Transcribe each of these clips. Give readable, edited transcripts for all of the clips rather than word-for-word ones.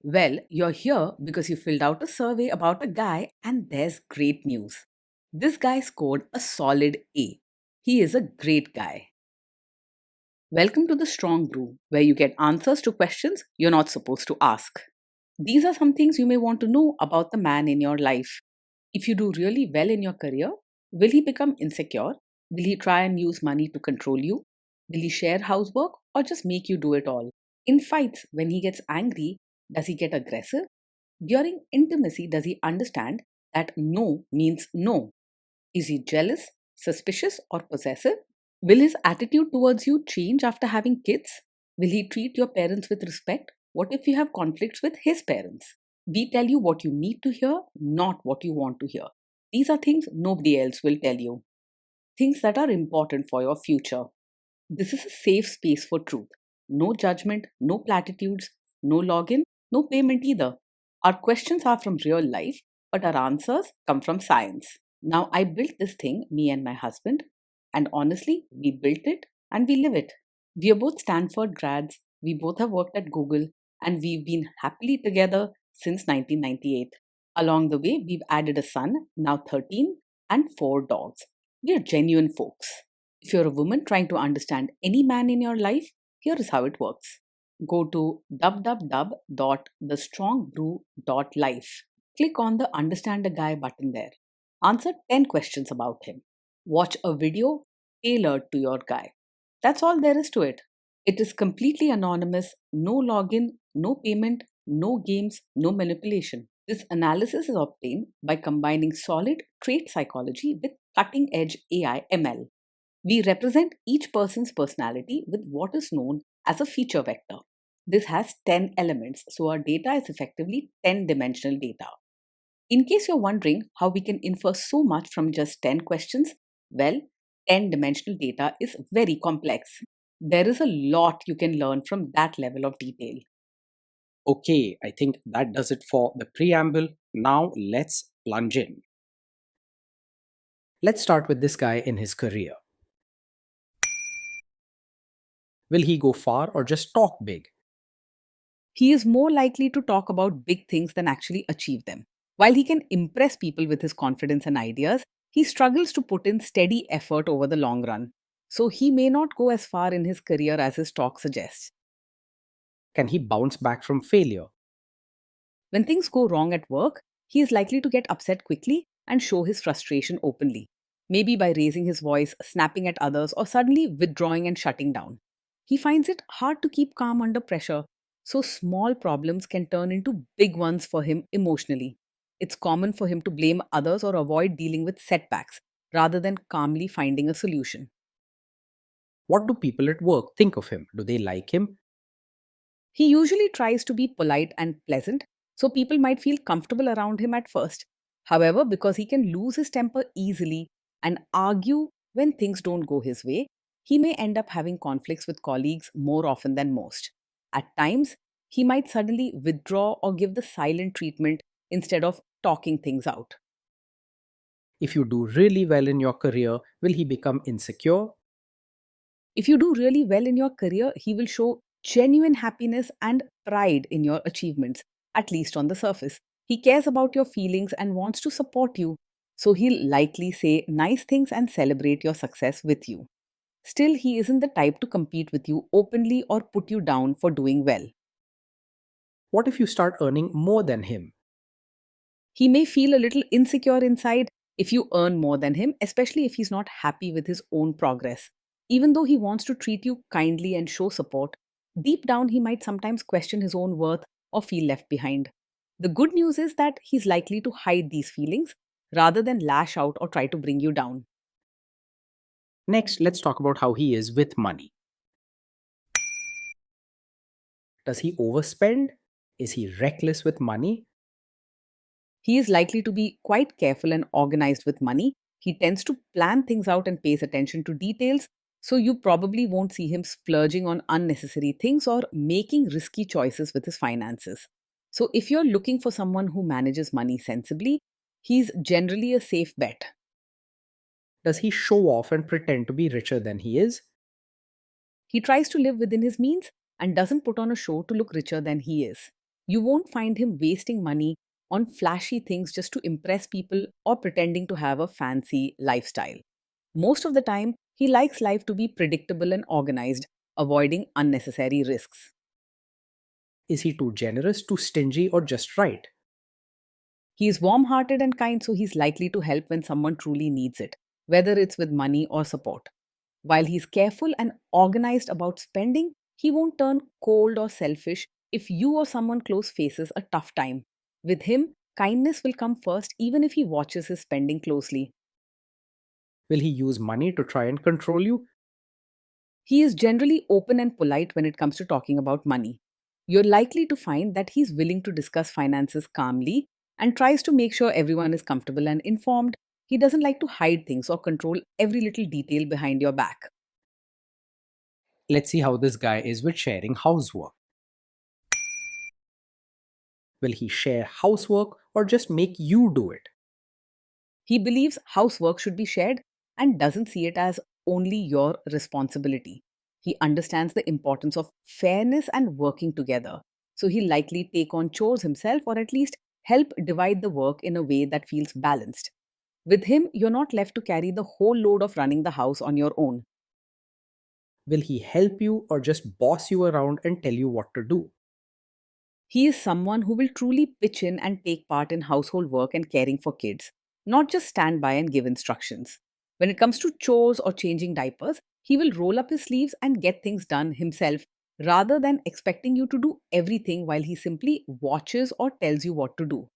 Well, you're here because you filled out a survey about a guy, and there's great news. This guy scored a solid A. He is a great guy. Welcome to the Strong Brew, where you get answers to questions you're not supposed to ask. These are some things you may want to know about the man in your life. If you do really well in your career, will he become insecure? Will he try and use money to control you? Will he share housework or just make you do it all? In fights, when he gets angry, does he get aggressive? During intimacy, does he understand that no means no? Is he jealous, suspicious, or possessive? Will his attitude towards you change after having kids? Will he treat your parents with respect? What if you have conflicts with his parents? We tell you what you need to hear, not what you want to hear. These are things nobody else will tell you, things that are important for your future. This is a safe space for truth. No judgment, no platitudes, no login, no payment either. Our questions are from real life, but our answers come from science. Now, I built this thing, me and my husband, and honestly, we built it and we live it. We are both Stanford grads, we both have worked at Google, and we've been happily together since 1998. Along the way, we've added a son, now 13, and four dogs. We are genuine folks. If you're a woman trying to understand any man in your life, here is how it works. Go to www.thestrongbrew.life. Click on the Understand a Guy button there. Answer 10 questions about him. Watch a video tailored to your guy. That's all there is to it. It is completely anonymous, no login, no payment, no games, no manipulation. This analysis is obtained by combining solid trait psychology with cutting edge AI ML. We represent each person's personality with what is known as a feature vector. This has 10 elements, so our data is effectively 10 dimensional data. In case you're wondering how we can infer so much from just 10 questions, well, 10 dimensional data is very complex. There is a lot you can learn from that level of detail. Okay, I think that does it for the preamble. Now let's plunge in. Let's start with this guy in his career. Will he go far or just talk big? He is more likely to talk about big things than actually achieve them. While he can impress people with his confidence and ideas, he struggles to put in steady effort over the long run. So he may not go as far in his career as his talk suggests. Can he bounce back from failure? When things go wrong at work, he is likely to get upset quickly and show his frustration openly, maybe by raising his voice, snapping at others, or suddenly withdrawing and shutting down. He finds it hard to keep calm under pressure, so small problems can turn into big ones for him emotionally. It's common for him to blame others or avoid dealing with setbacks rather than calmly finding a solution. What do people at work think of him? Do they like him? He usually tries to be polite and pleasant, so people might feel comfortable around him at first. However, because he can lose his temper easily and argue when things don't go his way, he may end up having conflicts with colleagues more often than most. At times, he might suddenly withdraw or give the silent treatment instead of talking things out. If you do really well in your career, will he become insecure? If you do really well in your career, he will show genuine happiness and pride in your achievements, at least on the surface. He cares about your feelings and wants to support you, so he'll likely say nice things and celebrate your success with you. Still, he isn't the type to compete with you openly or put you down for doing well. What if you start earning more than him? He may feel a little insecure inside if you earn more than him, especially if he's not happy with his own progress. Even though he wants to treat you kindly and show support, deep down he might sometimes question his own worth or feel left behind. The good news is that he's likely to hide these feelings rather than lash out or try to bring you down. Next, let's talk about how he is with money. Does he overspend? Is he reckless with money? He is likely to be quite careful and organized with money. He tends to plan things out and pays attention to details, so you probably won't see him splurging on unnecessary things or making risky choices with his finances. So, if you're looking for someone who manages money sensibly, he's generally a safe bet. Does he show off and pretend to be richer than he is? He tries to live within his means and doesn't put on a show to look richer than he is. You won't find him wasting money on flashy things just to impress people or pretending to have a fancy lifestyle. Most of the time, he likes life to be predictable and organized, avoiding unnecessary risks. Is he too generous, too stingy, or just right? He is warm hearted and kind, so he's likely to help when someone truly needs it, whether it's with money or support. While he's careful and organized about spending, he won't turn cold or selfish if you or someone close faces a tough time. With him, kindness will come first, even if he watches his spending closely. Will he use money to try and control you? He is generally open and polite when it comes to talking about money. You're likely to find that he's willing to discuss finances calmly and tries to make sure everyone is comfortable and informed. He doesn't like to hide things or control every little detail behind your back. Let's see how this guy is with sharing housework. Will he share housework or just make you do it? He believes housework should be shared and doesn't see it as only your responsibility. He understands the importance of fairness and working together. So he'll likely take on chores himself or at least help divide the work in a way that feels balanced. With him, you're not left to carry the whole load of running the house on your own. Will he help you or just boss you around and tell you what to do? He is someone who will truly pitch in and take part in household work and caring for kids, not just stand by and give instructions. When it comes to chores or changing diapers, he will roll up his sleeves and get things done himself rather than expecting you to do everything while he simply watches or tells you what to do.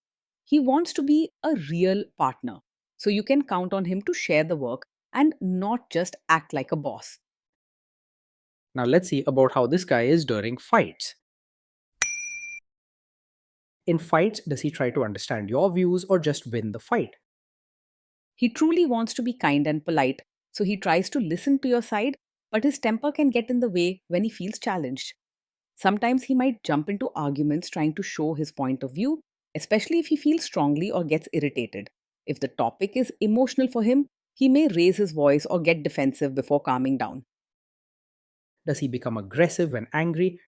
He wants to be a real partner, so you can count on him to share the work and not just act like a boss. Now let's see about how this guy is during fights. In fights, does he try to understand your views or just win the fight? He truly wants to be kind and polite, so he tries to listen to your side, but his temper can get in the way when he feels challenged. Sometimes he might jump into arguments trying to show his point of view, especially if he feels strongly or gets irritated. If the topic is emotional for him, he may raise his voice or get defensive before calming down. Does he become aggressive when angry?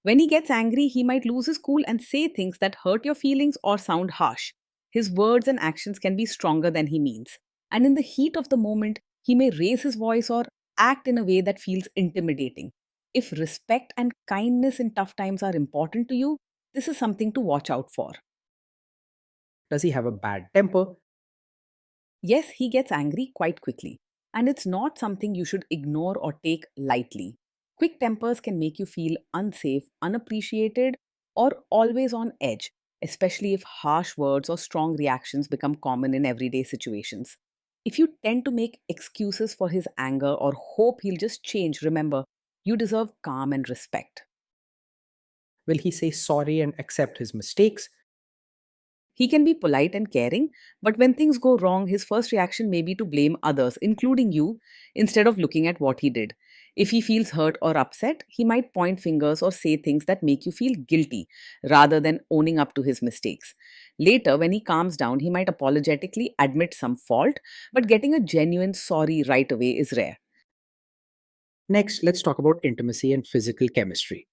When he gets angry, he might lose his cool and say things that hurt your feelings or sound harsh. His words and actions can be stronger than he means. And in the heat of the moment, he may raise his voice or act in a way that feels intimidating. If respect and kindness in tough times are important to you, this is something to watch out for. Does he have a bad temper? Yes, he gets angry quite quickly, and it's not something you should ignore or take lightly. Quick tempers can make you feel unsafe, unappreciated, or always on edge, especially if harsh words or strong reactions become common in everyday situations. If you tend to make excuses for his anger or hope he'll just change, remember, you deserve calm and respect. Will he say sorry and accept his mistakes? He can be polite and caring, but when things go wrong, his first reaction may be to blame others, including you, instead of looking at what he did. If he feels hurt or upset, he might point fingers or say things that make you feel guilty rather than owning up to his mistakes. Later, when he calms down, he might apologetically admit some fault, but getting a genuine sorry right away is rare. Next, let's talk about intimacy and physical chemistry.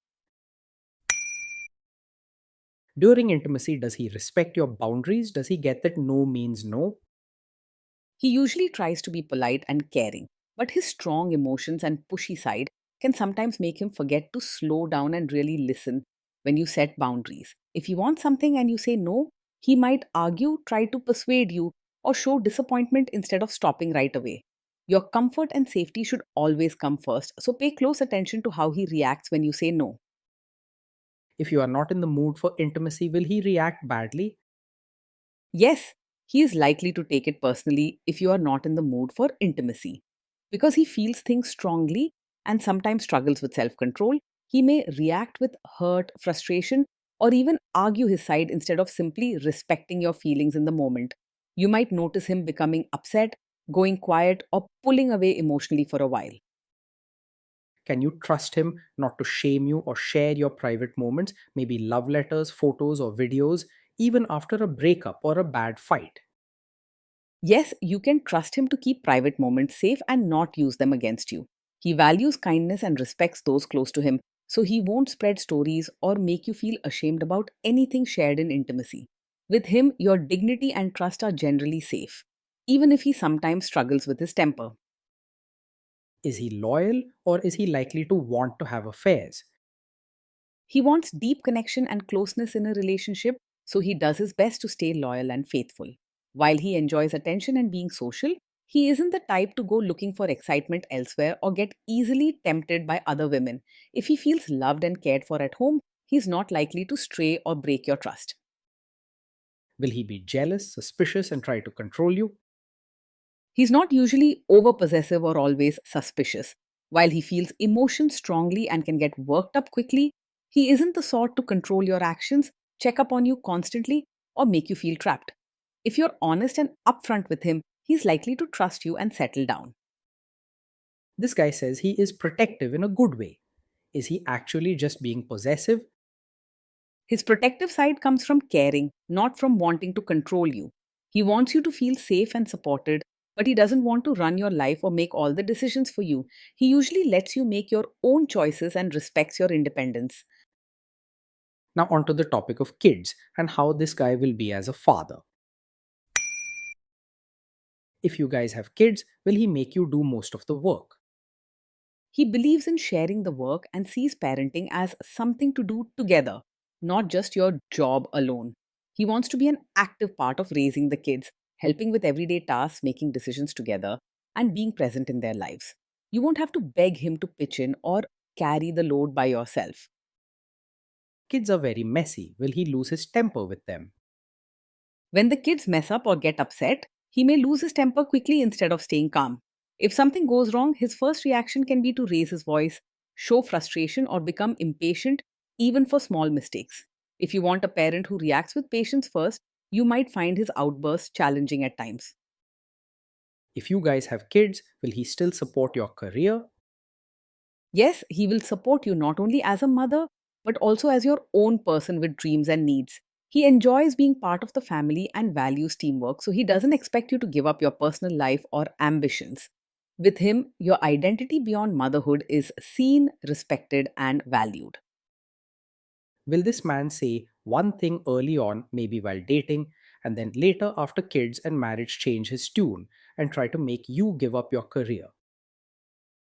During intimacy, does he respect your boundaries? Does he get that no means no? He usually tries to be polite and caring, but his strong emotions and pushy side can sometimes make him forget to slow down and really listen when you set boundaries. If you want something and you say no, he might argue, try to persuade you, or show disappointment instead of stopping right away. Your comfort and safety should always come first, so pay close attention to how he reacts when you say no. If you are not in the mood for intimacy, will he react badly? Yes, he is likely to take it personally if you are not in the mood for intimacy. Because he feels things strongly and sometimes struggles with self control, he may react with hurt, frustration, or even argue his side instead of simply respecting your feelings in the moment. You might notice him becoming upset, going quiet, or pulling away emotionally for a while. Can you trust him not to shame you or share your private moments, maybe love letters, photos, or videos, even after a breakup or a bad fight? Yes, you can trust him to keep private moments safe and not use them against you. He values kindness and respects those close to him, so he won't spread stories or make you feel ashamed about anything shared in intimacy. With him, your dignity and trust are generally safe, even if he sometimes struggles with his temper. Is he loyal or is he likely to want to have affairs? He wants deep connection and closeness in a relationship, so he does his best to stay loyal and faithful. While he enjoys attention and being social, he isn't the type to go looking for excitement elsewhere or get easily tempted by other women. If he feels loved and cared for at home, he's not likely to stray or break your trust. Will he be jealous, suspicious, and try to control you? He's not usually over possessive or always suspicious. While he feels emotions strongly and can get worked up quickly, he isn't the sort to control your actions, check up on you constantly, or make you feel trapped. If you're honest and upfront with him, he's likely to trust you and settle down. This guy says he is protective in a good way. Is he actually just being possessive? His protective side comes from caring, not from wanting to control you. He wants you to feel safe and supported, but he doesn't want to run your life or make all the decisions for you. He usually lets you make your own choices and respects your independence. Now, onto the topic of kids and how this guy will be as a father. If you guys have kids, will he make you do most of the work? He believes in sharing the work and sees parenting as something to do together, not just your job alone. He wants to be an active part of raising the kids, helping with everyday tasks, making decisions together, and being present in their lives. You won't have to beg him to pitch in or carry the load by yourself. Kids are very messy. Will he lose his temper with them? When the kids mess up or get upset, he may lose his temper quickly instead of staying calm. If something goes wrong, his first reaction can be to raise his voice, show frustration, or become impatient, even for small mistakes. If you want a parent who reacts with patience first, you might find his outbursts challenging at times. If you guys have kids, will he still support your career? Yes, he will support you not only as a mother, but also as your own person with dreams and needs. He enjoys being part of the family and values teamwork, so he doesn't expect you to give up your personal life or ambitions. With him, your identity beyond motherhood is seen, respected, and valued. Will this man say one thing early on, maybe while dating, and then later after kids and marriage change his tune and try to make you give up your career?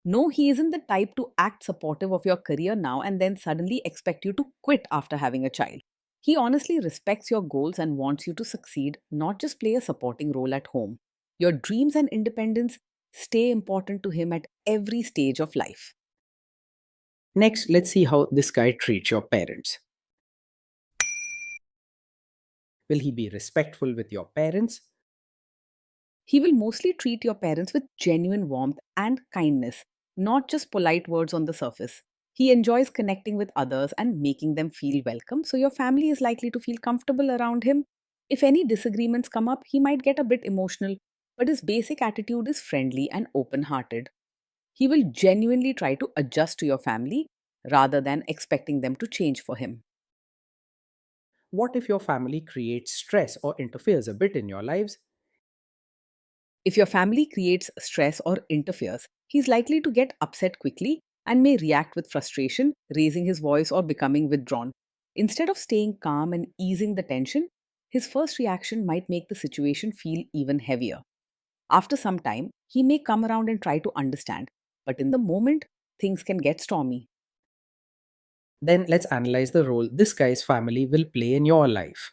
No, he isn't the type to act supportive of your career now and then suddenly expect you to quit after having a child. He honestly respects your goals and wants you to succeed, not just play a supporting role at home. Your dreams and independence stay important to him at every stage of life. Next, let's see how this guy treats your parents. Will he be respectful with your parents? He will mostly treat your parents with genuine warmth and kindness, not just polite words on the surface. He enjoys connecting with others and making them feel welcome, so your family is likely to feel comfortable around him. If any disagreements come up, he might get a bit emotional, but his basic attitude is friendly and open hearted. He will genuinely try to adjust to your family rather than expecting them to change for him. What if your family creates stress or interferes a bit in your lives? If your family creates stress or interferes, he's likely to get upset quickly and may react with frustration, raising his voice or becoming withdrawn. Instead of staying calm and easing the tension, his first reaction might make the situation feel even heavier. After some time, he may come around and try to understand, but in the moment, things can get stormy. Then let's analyze the role this guy's family will play in your life.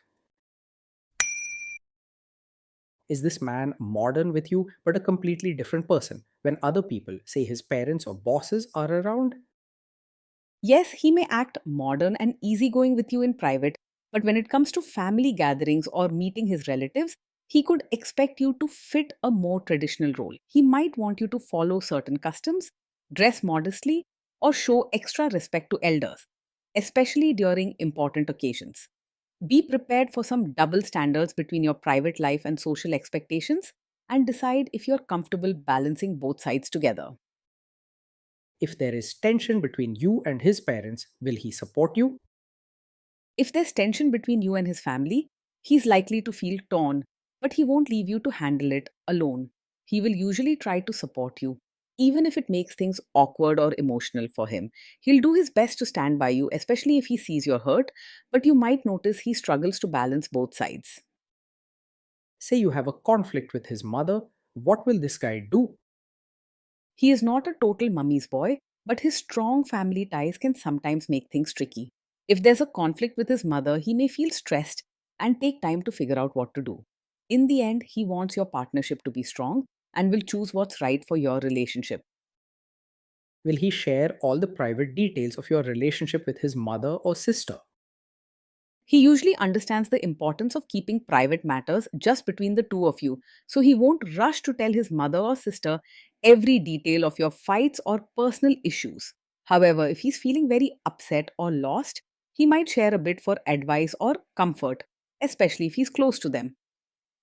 Is this man modern with you but a completely different person when other people, say his parents or bosses, are around? Yes, he may act modern and easygoing with you in private, but when it comes to family gatherings or meeting his relatives, he could expect you to fit a more traditional role. He might want you to follow certain customs, dress modestly, or show extra respect to elders, especially during important occasions. Be prepared for some double standards between your private life and social expectations and decide if you're comfortable balancing both sides together. If there is tension between you and his parents, will he support you? If there's tension between you and his family, he's likely to feel torn, but he won't leave you to handle it alone. He will usually try to support you, even if it makes things awkward or emotional for him. He'll do his best to stand by you, especially if he sees you're hurt, but you might notice he struggles to balance both sides. Say you have a conflict with his mother, what will this guy do? He is not a total mummy's boy, but his strong family ties can sometimes make things tricky. If there's a conflict with his mother, he may feel stressed and take time to figure out what to do. In the end, he wants your partnership to be strong and will choose what's right for your relationship. Will he share all the private details of your relationship with his mother or sister? He usually understands the importance of keeping private matters just between the two of you, so he won't rush to tell his mother or sister every detail of your fights or personal issues. However, if he's feeling very upset or lost, he might share a bit for advice or comfort, especially if he's close to them.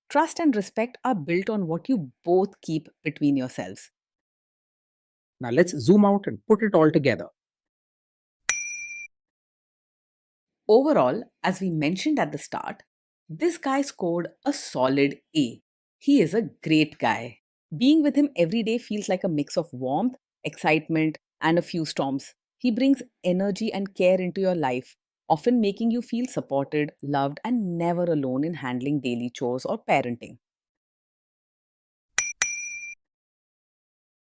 Trust and respect are built on what you both keep between yourselves. Now let's zoom out and put it all together. Overall, as we mentioned at the start, this guy scored a solid A. He is a great guy. Being with him every day feels like a mix of warmth, excitement, and a few storms. He brings energy and care into your life, often making you feel supported, loved, and never alone in handling daily chores or parenting.